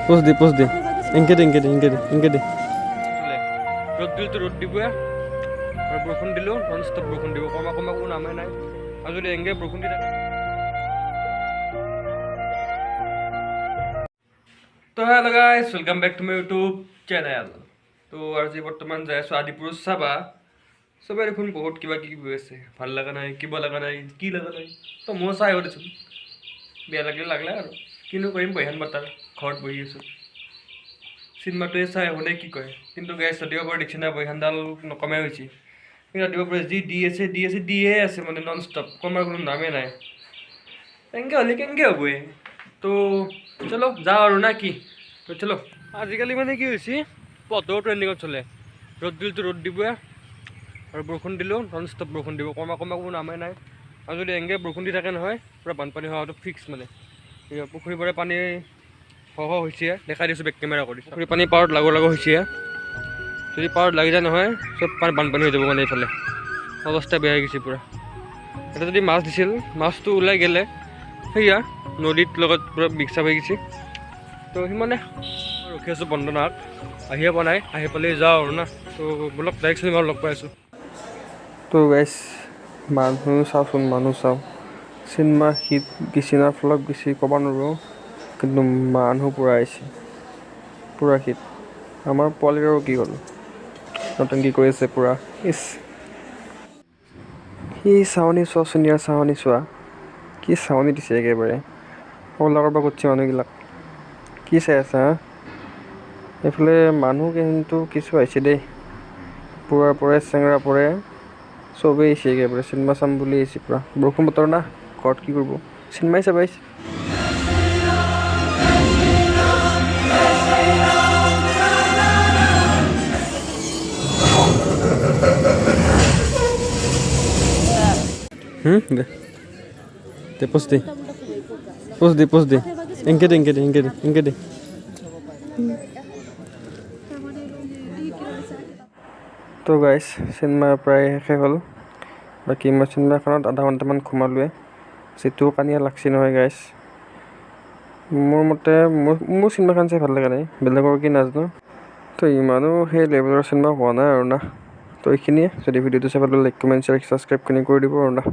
Pose দে এনকে দে ৰ'দ দিলেতো ৰ'দ দিবই আৰু বৰষুণ দিলেও নন ষ্টপ বৰষুণ দিব, কমা কোনো নামে নাই। আৰু যদি এনেকৈ বৰষুণ দি থাকে তো hello' guys, welcome back to my YouTube channel. তো আজি বৰ্তমান যাই আছোঁ আদিপুৰুষ চাবা। চবেই দেখোন বহুত কিবা কিবি হৈ আছে, ভাল লগা নাই, কিবা লগা নাই, কি লগা নাই। তো ময়ো চাই আহিব দেচোন, বেয়া লাগিলে আৰু কিনো কৰিম, বহিহান বাটাৰ ঘৰত বহি আছোঁ। চিনেমাটোৱে চাই আহোঁতে কি কয়। কিন্তু গাইজ ৰাতিপুৱাৰ পৰা দেখিছে না বহিহানডাল নকমাই হৈছে। কিন্তু ৰাতিপুৱাৰ পৰা যি দিয়ে আছে মানে নন ষ্টপ, কমাৰ কোনো নামেই নাই। এনেকৈ হ'লে কেনেকৈ হ'ব? তো চলো যাওঁ আৰু না কি? তো চলো। আজিকালি মানে কি হৈছে, পথৰ ট্ৰেণ্ডিঙত চলে। ৰ'দ দিলেতো ৰ'দ দিবই আৰু বৰষুণ দিলেও নন ষ্টপ বৰষুণ দিব, কমা কোনো নামেই নাই। আৰু যদি এনেকৈ বৰষুণ দি থাকে নহয়, পূৰা বানপানী হোৱাটো ফিক্স মানে। পুখুৰীৰ পৰা পানী হৈছে, দেখাই দিছোঁ বেক কেমেৰা কৰি। পুখুৰী পানী পাৰত লাগু হৈছে। যদি পাৰত লাগি যায় নহয়, চব বানপানী হৈ যাব মানে এইফালে। অৱস্থা বেয়া হৈ গৈছে পূৰা। এটা যদি মাছ দিছিল, মাছটো ওলাই গ'লে সেয়া নদীত লগত পূৰা মিক্স আপ হৈ গৈছে। তো সিমানে ৰখি আছোঁ বন্দনাক, আহিয়ে পোৱা নাই, আহি পালেই যাওঁ আৰু না। তো বলক ডাইৰেক্ট চিনেমা লগ পাই আছোঁ। তো গাইছ মানুহ চাওঁ চিনেমা হিট গেছি না ফ্লপ গেছি ক'ব নোৱাৰোঁ, কিন্তু মানুহ পূৰা আহিছে, পূৰা হিট। আমাৰ পোৱালিৰ আৰু কি হ'ল, নতুনকি কৰি আছে পূৰা। সি চাৱনি চোৱা চোনিয়াৰ চাৱনি চোৱা, কি চাৱনি দিছে একেবাৰে। সবিলাকৰ পৰা কৰিছে মানুহবিলাক, কি চাই আছা হা? এইফালে মানুহ কিন্তু কিছু আহিছে দেই, পূৰাৰ পৰাই চেঙৰা পৰে, চবেই আহিছে একেবাৰে চিনেমা চাম বুলি আহিছে পূৰা। বৰষুণ বতৰ না, ঘৰত কি কৰিব, চিনেমাই চাব আহিছে। দে পোজ দে এনকে দে। তো গাইজ চিনেমা প্ৰায় শেষে হ'ল। বাকী মই চিনেমাখনত আধা ঘণ্টামান ঘুমালোৱে, যিটো কানিয়া লাগছি নহয় গাইজ। মোৰ মতে মোৰ চিনেমাখন চাই ভাল লগা নাই, বেলেগৰ কি নাজানো। তো ইমানো সেই লেভেলৰ চিনেমা হোৱা নাই আৰু না। তো এইখিনিয়ে, যদি ভিডিঅ'টো চাই ভাল লাগে লাইক কমেণ্ট শ্বেয়াৰ ছাবস্ক্ৰাইব কৰি দিব আৰু না।